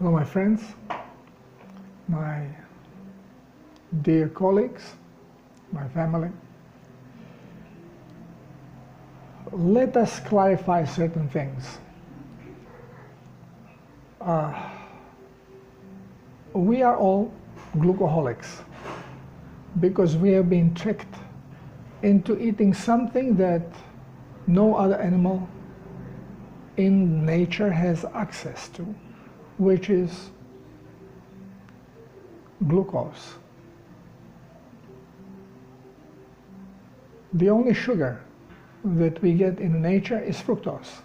Hello, my friends, my dear colleagues, my family. Let us clarify certain things. We are all glucoholics because we have been tricked into eating something that no other animal in nature has access to, which is glucose. The only sugar that we get in nature is fructose.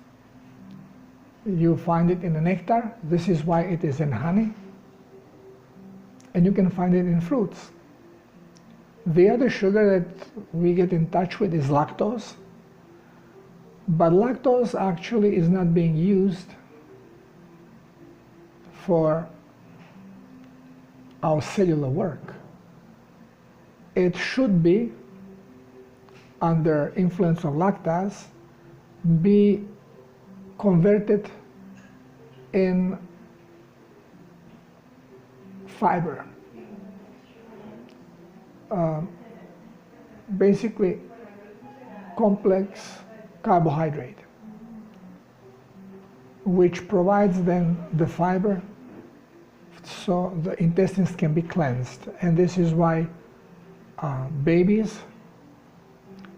You find it in the nectar. This is why it is in honey. And you can find it in fruits. The other sugar that we get in touch with is lactose. But lactose actually is not being used for our cellular work. It should be, under influence of lactase, be converted in fiber. Basically, complex carbohydrate, which provides then the fiber so the intestines can be cleansed. And this is why babies,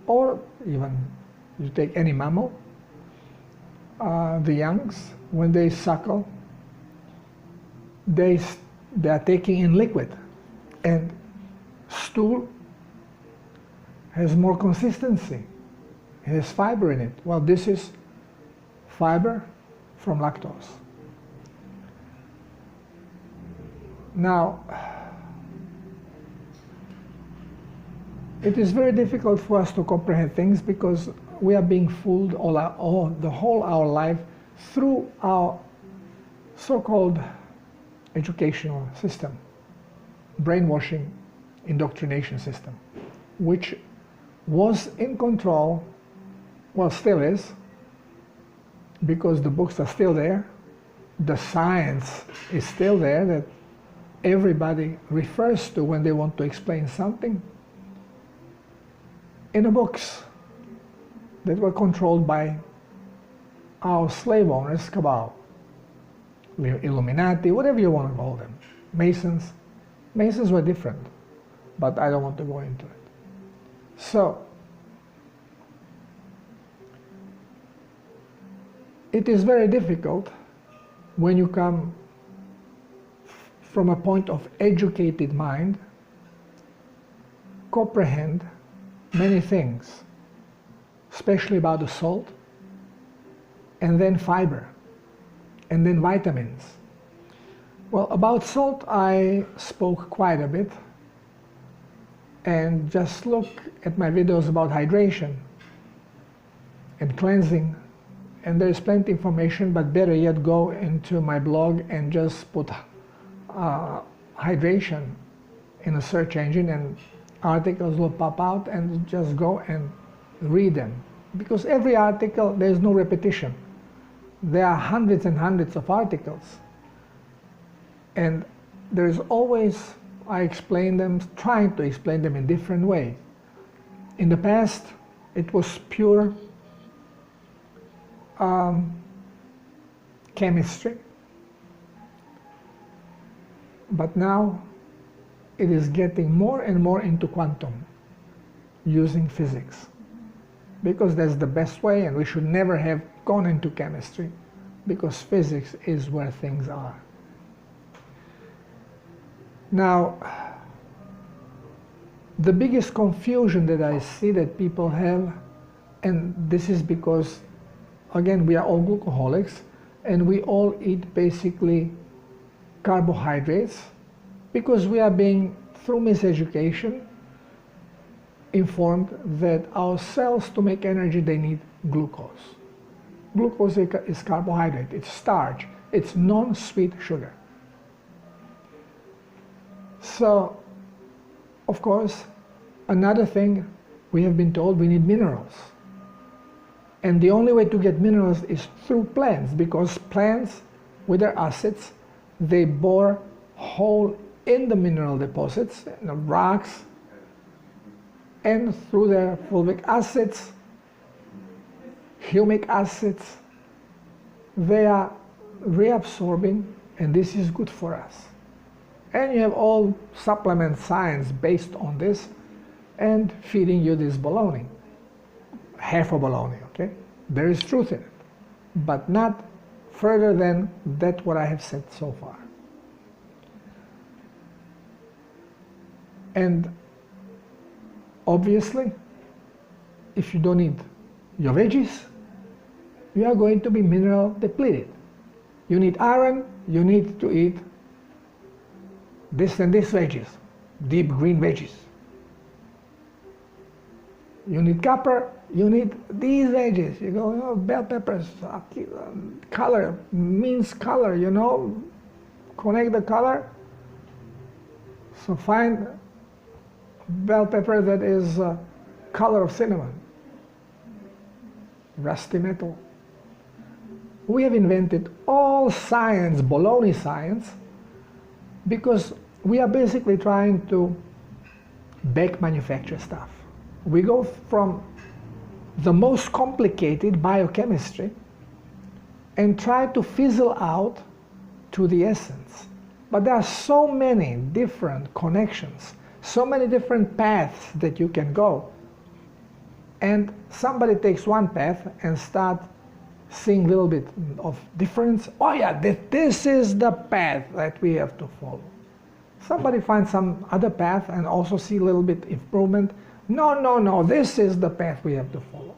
or even you take any mammal, the youngs, when they suckle, they are taking in liquid, and stool has more consistency. It has fiber in it. Well, this is fiber from lactose. Now, it is very difficult for us to comprehend things because we are being fooled the whole our life through our so-called educational system, brainwashing, indoctrination system, which was in control, well, still is, because the books are still there, the science is still there that everybody refers to when they want to explain something, in the books that were controlled by our slave owners, cabal, Illuminati, whatever you want to call them, Masons. Masons were different, but I don't want to go into it. So, it is very difficult when you come from a point of educated mind, comprehend many things, especially about the salt, and then fiber, and then vitamins. Well, about salt I spoke quite a bit, and just look at my videos about hydration and cleansing, and there is plenty of information, but better yet go into my blog and just put hydration in a search engine and articles will pop out, and just go and read them. Because every article, there's no repetition. There are hundreds and hundreds of articles. And there's always, I explain them, trying to explain them in different ways. In the past, it was pure chemistry. But now, it is getting more and more into quantum, using physics. Because that's the best way, and we should never have gone into chemistry, because physics is where things are. Now, the biggest confusion that I see that people have, and this is because, again, we are all glucoholics, and we all eat basically carbohydrates, because we are being, through miseducation, informed that our cells, to make energy, they need glucose. Glucose is carbohydrate, it's starch, it's non-sweet sugar. So, of course, another thing, we have been told we need minerals. And the only way to get minerals is through plants, because plants, with their acids, they bore hole in the mineral deposits, in the rocks, and through their fulvic acids, humic acids, they are reabsorbing, and this is good for us. And you have all supplement science based on this and feeding you this baloney. Half a baloney, okay? There is truth in it, but not further than that what I have said so far. And obviously, if you don't eat your veggies, you are going to be mineral depleted. You need iron, you need to eat this and this veggies, deep green veggies. You need copper, you need these veggies. You go, oh, bell peppers, color, means color, you know, connect the color. So find bell pepper that is color of cinnamon, rusty metal. We have invented all science, baloney science, because we are basically trying to back manufacture stuff. We go from the most complicated biochemistry and try to fizzle out to the essence. But there are so many different connections, so many different paths that you can go. And somebody takes one path and start seeing a little bit of difference. Oh yeah, this is the path that we have to follow. Somebody finds some other path and also see a little bit improvement. No, this is the path we have to follow.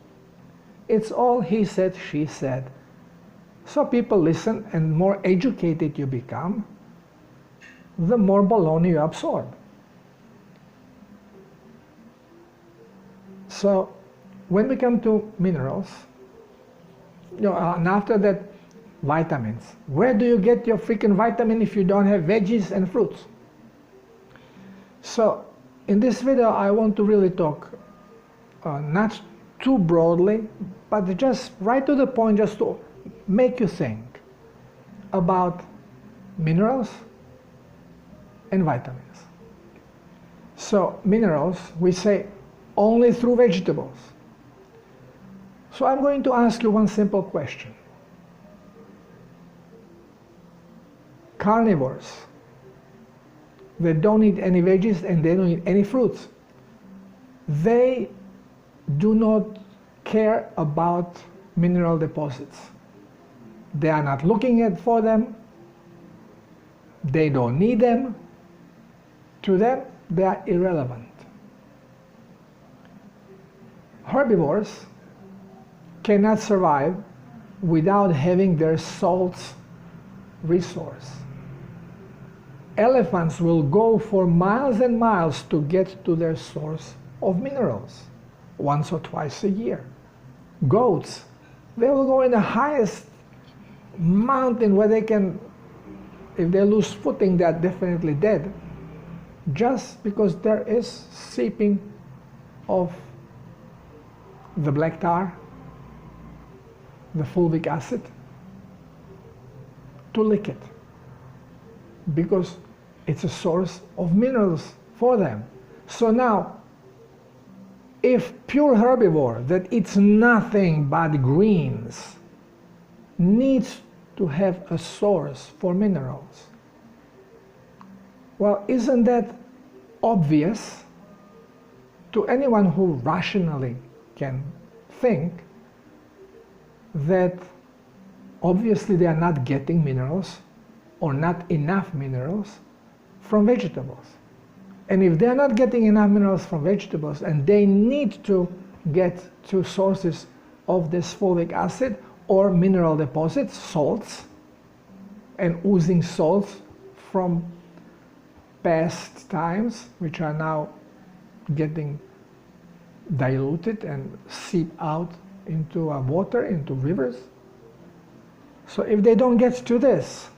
It's all he said, she said. So people listen, and the more educated you become, the more baloney you absorb. So when we come to minerals, and after that, vitamins. Where do you get your freaking vitamin if you don't have veggies and fruits? So in this video, I want to really talk not too broadly, but just right to the point, just to make you think about minerals and vitamins. So minerals, we say only through vegetables. So I'm going to ask you one simple question. Carnivores, they don't eat any veggies and they don't eat any fruits. They do not care about mineral deposits. They are not looking for them. They don't need them. To them, they are irrelevant. Herbivores cannot survive without having their salts resource. Elephants will go for miles and miles to get to their source of minerals once or twice a year. Goats, they will go in the highest mountain where they can, if they lose footing, they are definitely dead, just because there is seeping of the black tar, the fulvic acid, to lick it, because it's a source of minerals for them. So now, if pure herbivore that eats nothing but greens needs to have a source for minerals, well, isn't that obvious to anyone who rationally can think that obviously they are not getting minerals or not enough minerals from vegetables? And if they are not getting enough minerals from vegetables and they need to get to sources of this fulvic acid or mineral deposits, salts, and oozing salts from past times, which are now getting diluted and seep out into water, into rivers. So if they don't get to this,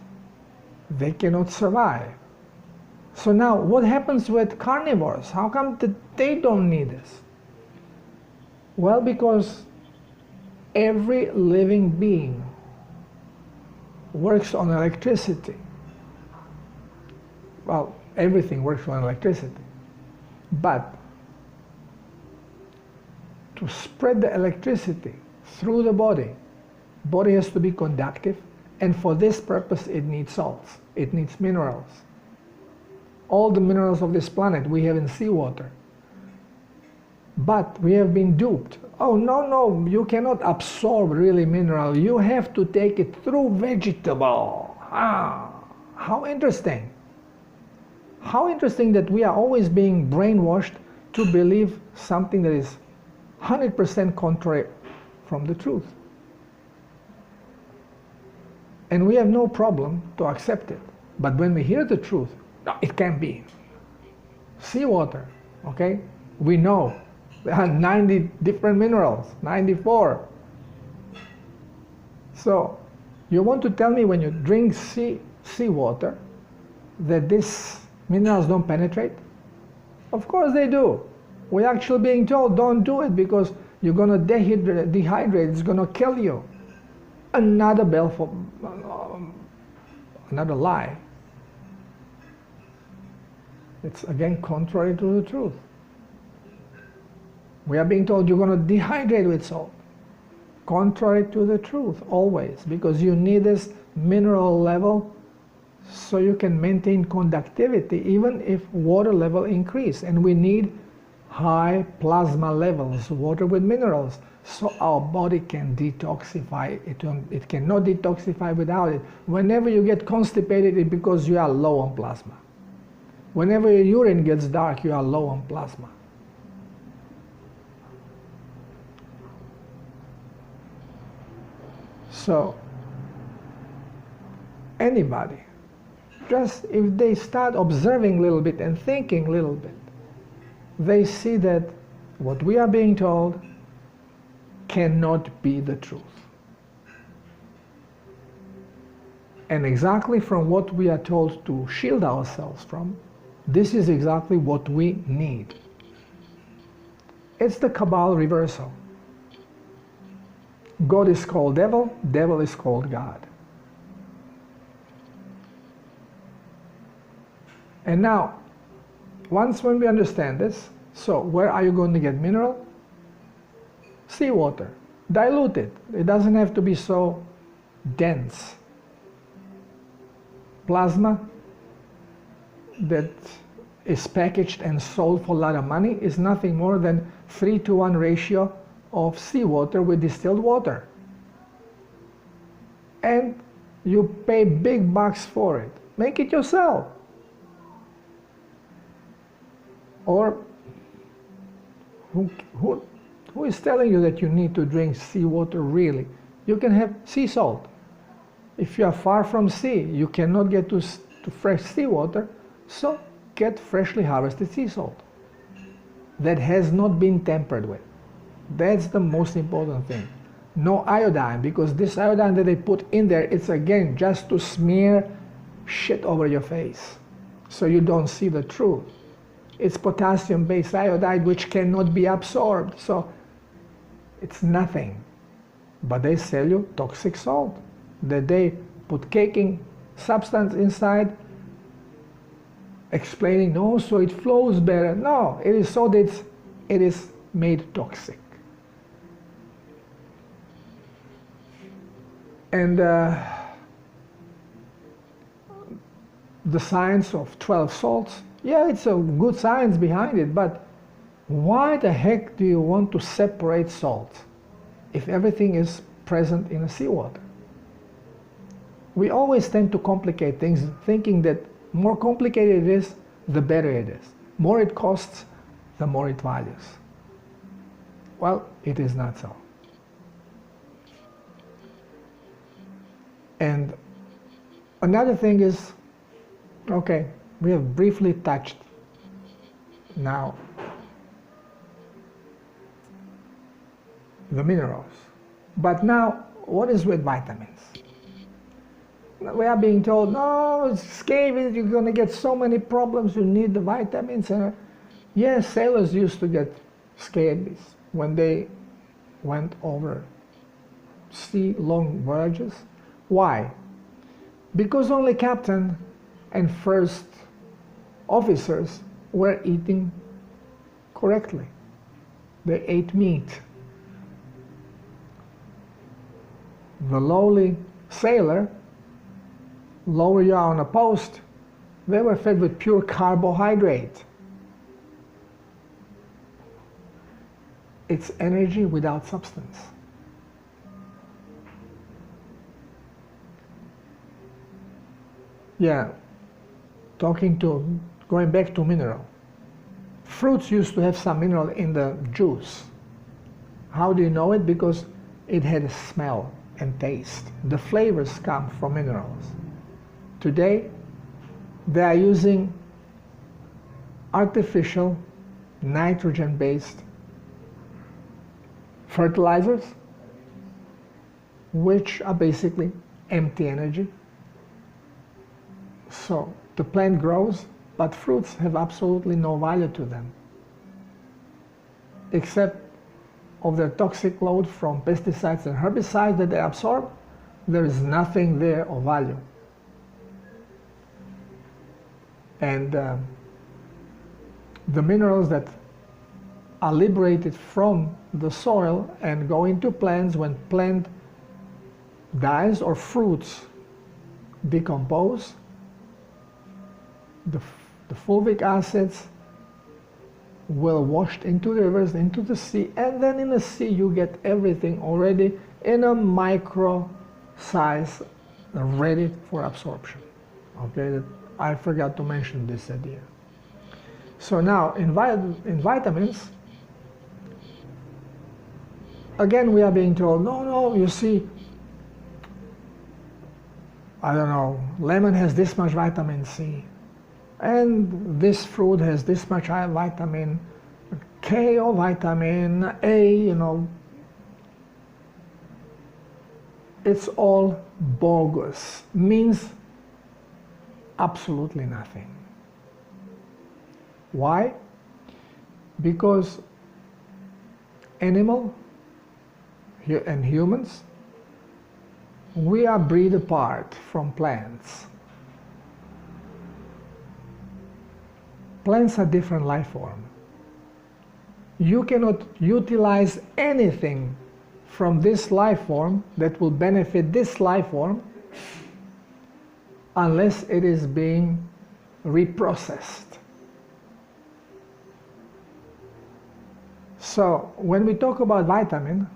they cannot survive. So now what happens with carnivores? How come that they don't need this? Well, because every living being works on electricity. well, everything works on electricity. But to spread the electricity through the body has to be conductive, and for this purpose it needs salts, it needs minerals. All the minerals of this planet we have in seawater. But we have been duped. Oh, no, you cannot absorb really mineral. You have to take it through vegetable. Ah, how interesting. How interesting that we are always being brainwashed to believe something that is 100% contrary from the truth. And we have no problem to accept it. But when we hear the truth, no, it can't be. Seawater, okay? We know there are 90 different minerals, 94. So you want to tell me when you drink seawater that these minerals don't penetrate? Of course they do. We're actually being told don't do it because you're going to dehydrate, it's going to kill you. Another another lie. It's again contrary to the truth. We are being told you're going to dehydrate with salt. Contrary to the truth, always, because you need this mineral level so you can maintain conductivity even if water level increase. And we need high plasma levels, water with minerals, so our body can detoxify. It cannot detoxify without it. Whenever you get constipated, it's because you are low on plasma. Whenever your urine gets dark, you are low on plasma. So, anybody, just if they start observing a little bit and thinking a little bit, they see that what we are being told cannot be the truth. And exactly from what we are told to shield ourselves from, this is exactly what we need. It's the Kabbalah reversal. God is called devil, devil is called God. And now, once when we understand this, so where are you going to get mineral? Seawater. Dilute it. It doesn't have to be so dense. Plasma that is packaged and sold for a lot of money is nothing more than 3-to-1 ratio of seawater with distilled water. And you pay big bucks for it. Make it yourself. Or who is telling you that you need to drink seawater really? You can have sea salt. If you are far from sea, you cannot get to fresh seawater, so get freshly harvested sea salt that has not been tampered with. That's the most important thing. No iodine, because this iodine that they put in there, it's again just to smear shit over your face so you don't see the truth. It's potassium-based iodide which cannot be absorbed, so it's nothing. But they sell you toxic salt that they put caking substance inside, explaining, no, so it flows better. No, it is so that it is made toxic. And the science of 12 salts, yeah, it's a good science behind it, but why the heck do you want to separate salt if everything is present in the seawater? We always tend to complicate things, thinking that more complicated it is, the better it is. More it costs, the more it values. Well, it is not so. And another thing is, okay, we have briefly touched now the minerals. But now, what is with vitamins? We are being told, no, it's scabies, you're going to get so many problems, you need the vitamins. Yes, sailors used to get scabies when they went over sea long voyages. Why? Because only captain and first officers were eating correctly. They ate meat. The lowly sailor, lower you are on a post, they were fed with pure carbohydrate. It's energy without substance. Yeah, going back to mineral. Fruits used to have some mineral in the juice. How do you know it? Because it had a smell and taste. The flavors come from minerals. Today, they are using artificial nitrogen-based fertilizers, which are basically empty energy. So the plant grows, but fruits have absolutely no value to them, except of their toxic load from pesticides and herbicides that they absorb. There is nothing there of value. And the minerals that are liberated from the soil and go into plants when plant dies or fruits decompose, the fulvic acids will wash into the rivers, into the sea, and then in the sea you get everything already in a micro size ready for absorption. Okay, I forgot to mention this idea. So now in vitamins, again we are being told, no, you see, I don't know, lemon has this much vitamin C, and this fruit has this much vitamin K or vitamin A, you know. It's all bogus, means absolutely nothing. Why? Because animal and humans, we are breed apart from plants. Plants are different life form. You cannot utilize anything from this life form that will benefit this life form unless it is being reprocessed. So when we talk about vitamin,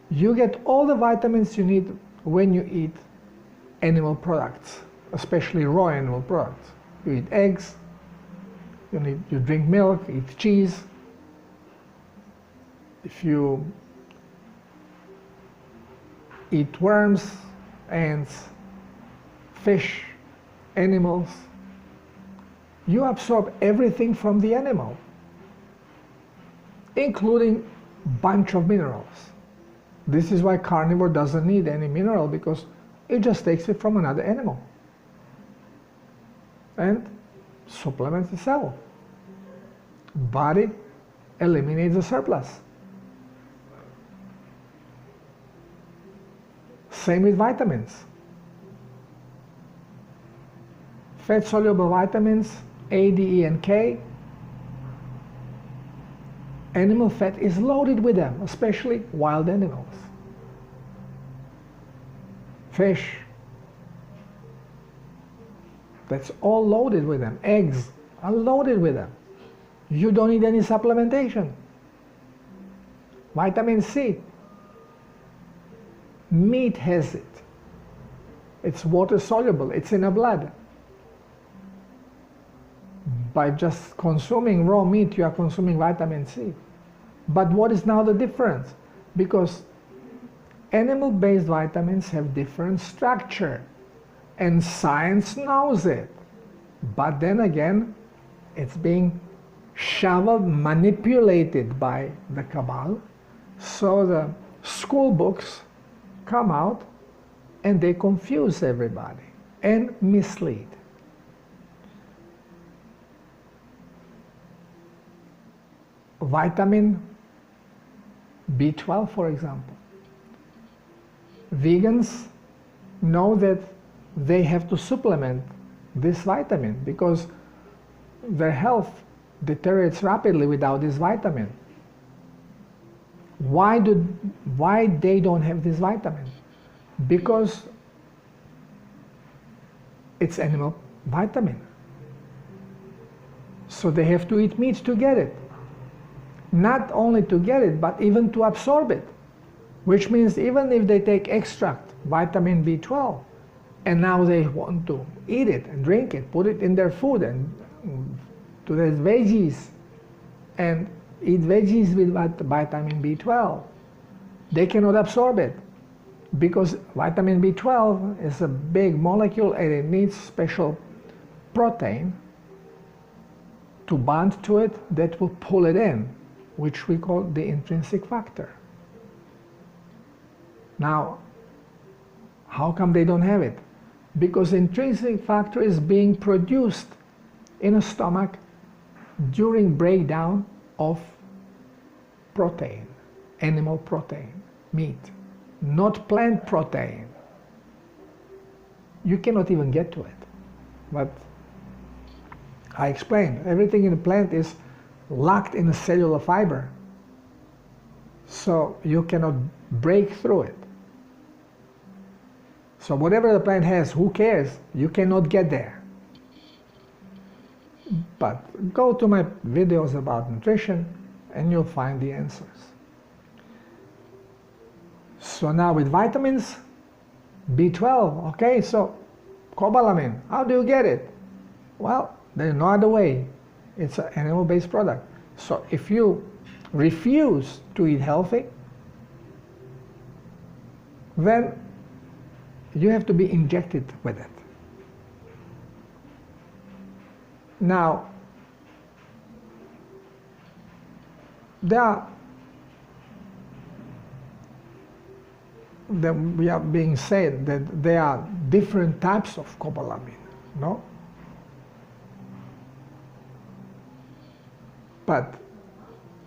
you get all the vitamins you need when you eat animal products, especially raw animal products. You eat eggs, you drink milk, eat cheese. If you eat worms, ants, fish, animals, you absorb everything from the animal, including a bunch of minerals. This is why carnivore doesn't need any mineral, because it just takes it from another animal and supplements the cell. Body eliminates the surplus. Same with vitamins. Fat-soluble vitamins, A, D, E, and K. Animal fat is loaded with them, especially wild animals. Fish, that's all loaded with them. Eggs are loaded with them. You don't need any supplementation. Vitamin C, meat has it. It's water soluble, it's in the blood. By just consuming raw meat, you are consuming vitamin C. But what is now the difference? Because animal-based vitamins have different structure, and science knows it. But then again, it's being shoveled, manipulated by the cabal. So the school books come out and they confuse everybody and mislead. Vitamin B12, for example. Vegans know that they have to supplement this vitamin because their health deteriorates rapidly without this vitamin. Why they don't have this vitamin? Because it's animal vitamin. So they have to eat meat to get it. Not only to get it, but even to absorb it. Which means even if they take extract, vitamin B12, and now they want to eat it and drink it, put it in their food and to their veggies, and eat veggies with vitamin B12, they cannot absorb it because vitamin B12 is a big molecule and it needs special protein to bond to it that will pull it in, which we call the intrinsic factor. Now, how come they don't have it? Because intrinsic factor is being produced in a stomach during breakdown of protein, animal protein, meat, not plant protein. You cannot even get to it. But I explained, everything in the plant is locked in a cellular fiber. So you cannot break through it. So whatever the plant has, who cares? You cannot get there. But go to my videos about nutrition and you'll find the answers. So now with vitamins, B12, okay, so cobalamin, how do you get it? Well, there's no other way. It's an animal-based product. So if you refuse to eat healthy, then you have to be injected with it. Now, we are being said that there are different types of cobalamin, no? But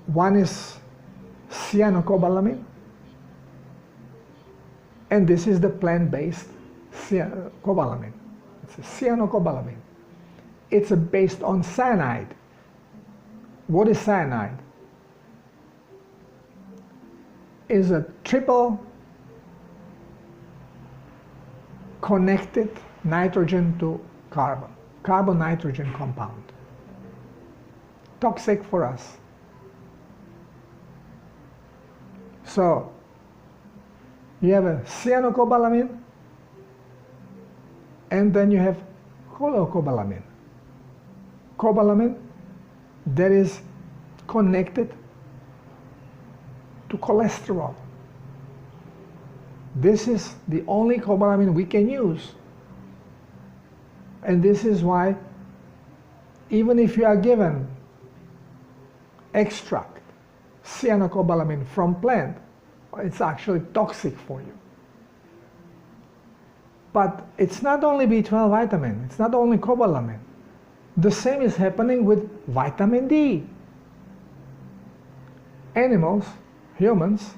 one is cyanocobalamin, and this is the plant-based cobalamin. It's a cyanocobalamin. It's based on cyanide. What is cyanide? Is a triple connected nitrogen to carbon, carbon-nitrogen compound. Toxic for us. So you have a cyanocobalamin, and then you have cholecobalamin. Cobalamin that is connected to cholesterol. This is the only cobalamin we can use. And this is why even if you are given extract, cyanocobalamin from plant, it's actually toxic for you. But it's not only B12 vitamin, it's not only cobalamin. The same is happening with vitamin D. Animals, humans,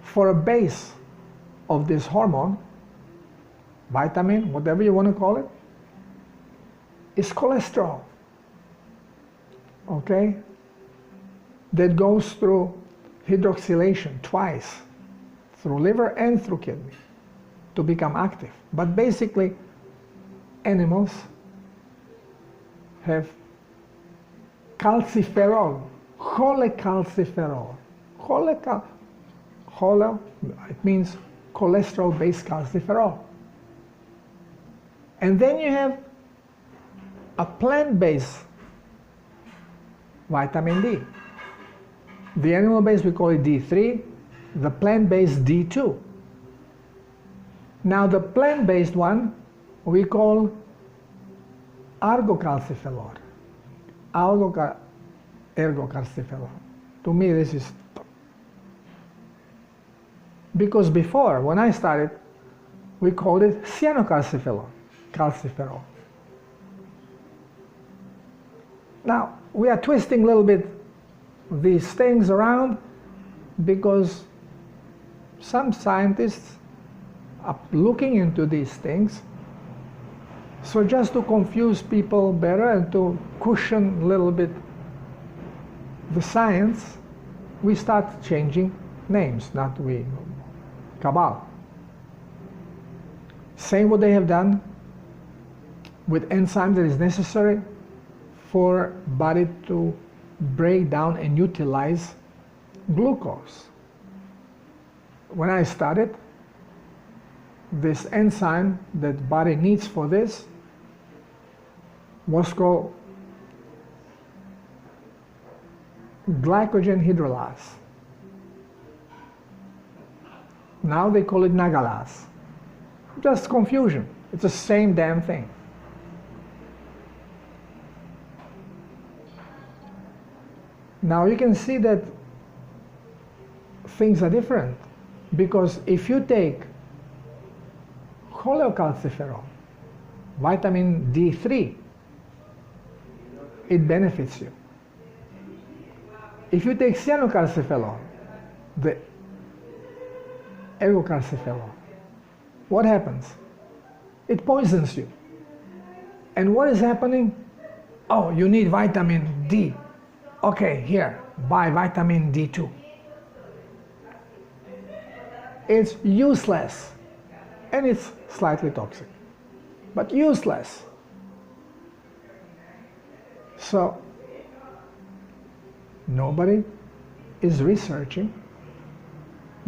for a base of this hormone, vitamin, whatever you want to call it, is cholesterol. Okay? That goes through hydroxylation twice, through liver and through kidney, to become active. But basically, animals have calciferol, cholecalciferol. Chole, it means cholesterol-based calciferol. And then you have a plant-based vitamin D. The animal-based, we call it D3, the plant-based D2. Now the plant-based one, we call argocalciferol. Ergocalciferol. To me, this is because before, when I started, we called it cyanocalciferol. Now, we are twisting a little bit these things around because some scientists are looking into these things So just to confuse people better and to cushion a little bit the science, we start changing names, not we, Kabbalah. Same what they have done with enzyme that is necessary for body to break down and utilize glucose. When I started, this enzyme that body needs for this was called glycogen hydrolase. Now they call it nagalase. Just confusion. It's the same damn thing. Now you can see that things are different, because if you take cholecalciferol, vitamin D3, it benefits you. If you take cyanocalciferol, the ergocalciferol, what happens? It poisons you. And what is happening? Oh, you need vitamin D. Okay, here, buy vitamin D2. It's useless, and it's slightly toxic, but useless. So nobody is researching.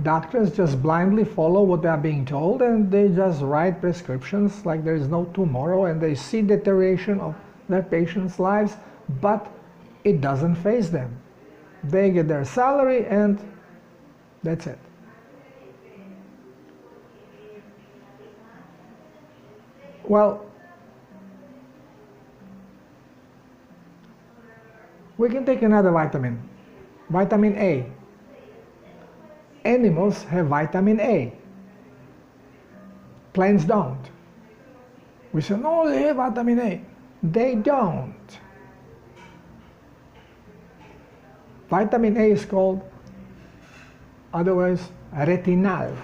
Doctors just blindly follow what they are being told, and they just write prescriptions like there is no tomorrow, and they see deterioration of their patients' lives, but it doesn't faze them. They get their salary and that's it. Well, we can take another vitamin, vitamin A. Animals have vitamin A. Plants don't. We say, no, they have vitamin A. They don't. Vitamin A is called, otherwise, retinol.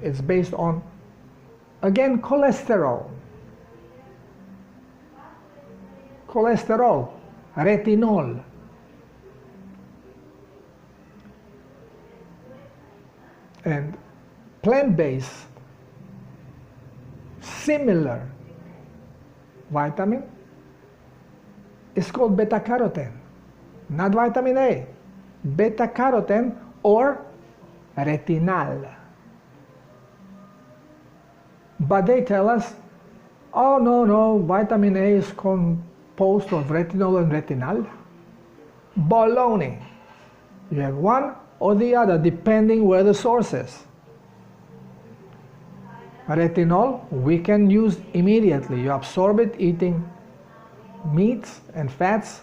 It's based on, again, cholesterol. Cholesterol, retinol. And plant-based, similar vitamin is called beta-carotene. Not vitamin A, beta-carotene or retinal. But they tell us, oh no, vitamin A is composed of retinol and retinal. Baloney. You have one or the other, depending where the source is. Retinol we can use immediately. You absorb it eating meats and fats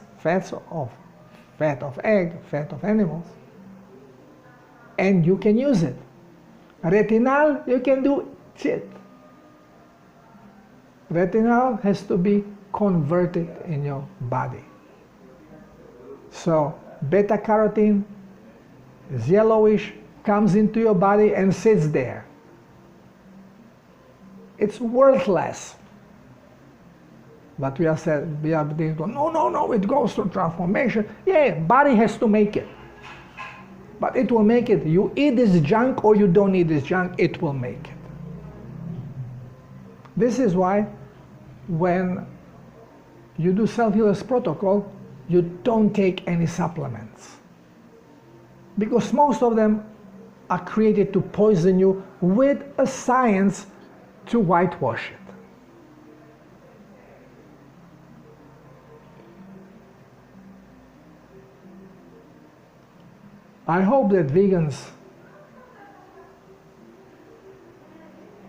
of egg, fat of animals, and you can use it. Retinal, you can do shit. Retinal has to be converted in your body. So beta-carotene is yellowish, comes into your body and sits there. It's worthless. But we are being told, no, it goes through transformation. Yeah, body has to make it. But it will make it. You eat this junk or you don't eat this junk, it will make it. This is why when you do self-healers protocol, you don't take any supplements. Because most of them are created to poison you with a science to whitewash it. I hope that vegans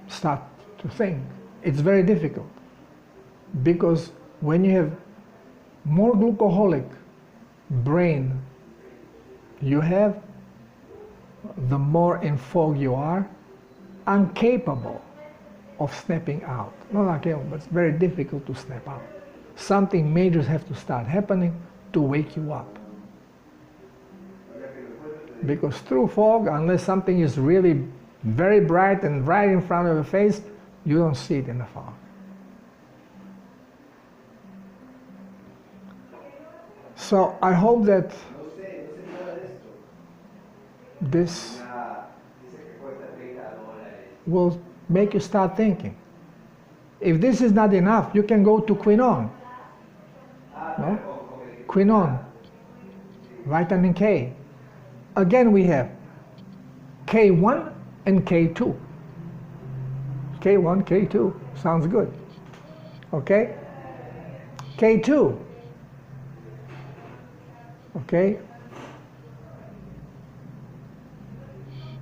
start to think. It's very difficult, because when you have more glucoholic brain you have, the more in fog you are, incapable of snapping out. Not incapable, but it's very difficult to snap out. Something major has to start happening to wake you up. Because through fog, unless something is really very bright and right in front of your face, you don't see it in the fog. So I hope that this will make you start thinking. If this is not enough, you can go to quinone. No? Quinone, vitamin K. Again, we have K1 and K2. K1, K2, sounds good. Okay? K2. Okay?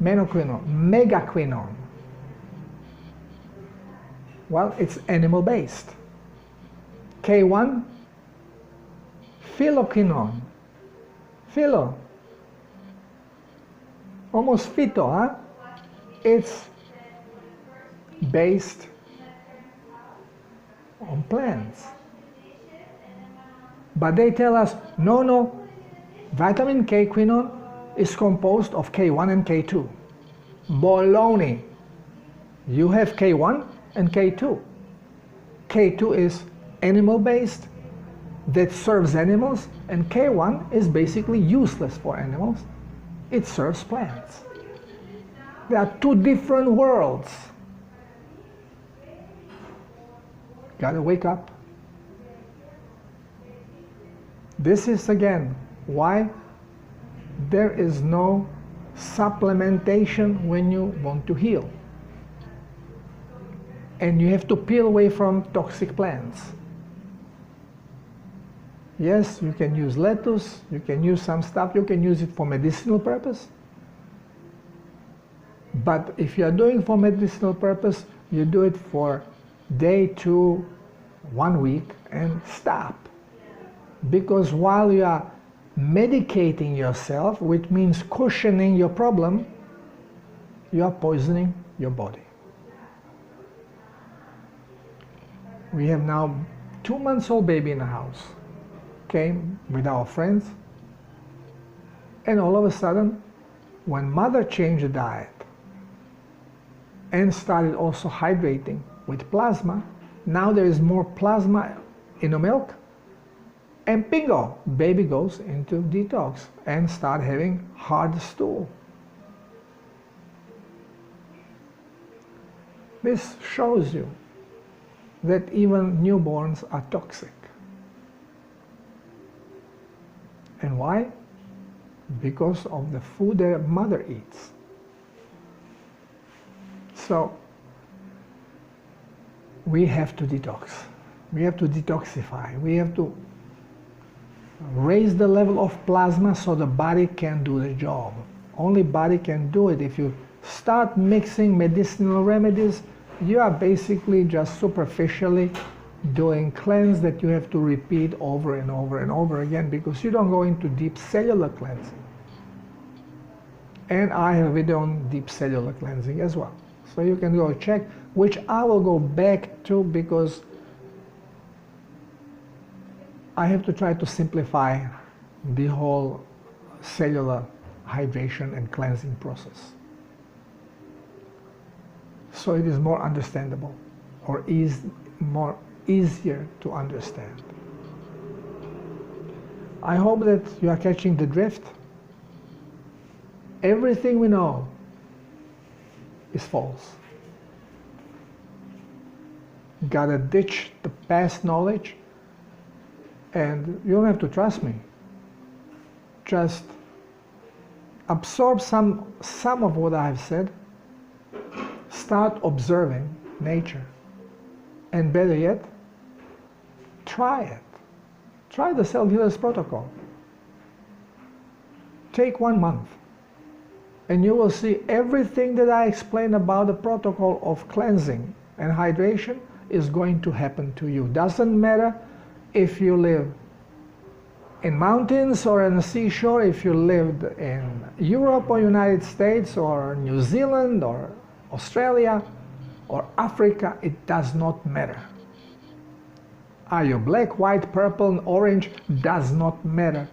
Menoquinone, megaquinone. Well, it's animal-based. K1, phylloquinone. Phyllo. Almost phyto, huh? It's based on plants. But they tell us, no, vitamin K quinone is composed of K1 and K2. Baloney. You have K1 and K2. K2 is animal-based, that serves animals, and K1 is basically useless for animals. It serves plants. There are two different worlds. Gotta wake up. This is again why there is no supplementation when you want to heal. And you have to peel away from toxic plants. Yes, you can use lettuce, you can use some stuff, you can use it for medicinal purpose. But if you are doing for medicinal purpose, you do it for day 2, 1 week, and stop. Because while you are medicating yourself, which means cushioning your problem, you are poisoning your body. We have now 2-month-old baby in the house. Came with our friends, and all of a sudden, when mother changed the diet and started also hydrating with plasma, now there is more plasma in the milk, and bingo, baby goes into detox and start having hard stool. This shows you that even newborns are toxic. And why? Because of the food their mother eats. So we have to detox. We have to detoxify. We have to raise the level of plasma so the body can do the job. Only body can do it. If you start mixing medicinal remedies, you are basically just superficially doing cleanse that you have to repeat over and over and over again, because you don't go into deep cellular cleansing. And I have a video on deep cellular cleansing as well. So you can go check, which I will go back to because I have to try to simplify the whole cellular hydration and cleansing process. So it is more understandable, or more easier to understand. I hope that you are catching the drift. Everything we know is false. You gotta ditch the past knowledge, and you don't have to trust me. Just absorb some of what I have said. Start observing nature. And better yet, try it. Try the Cell Healers Protocol. Take 1 month, and you will see everything that I explained about the protocol of cleansing and hydration is going to happen to you. Doesn't matter if you live in mountains or on the seashore, if you lived in Europe or United States or New Zealand or Australia or Africa, it does not matter. Are you black, white, purple, orange? Does not matter.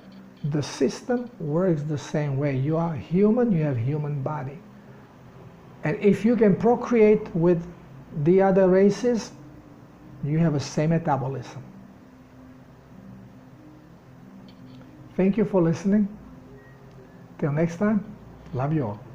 The system works the same way. You are human, you have human body. And if you can procreate with the other races, you have the same metabolism. Thank you for listening. Till next time, love you all.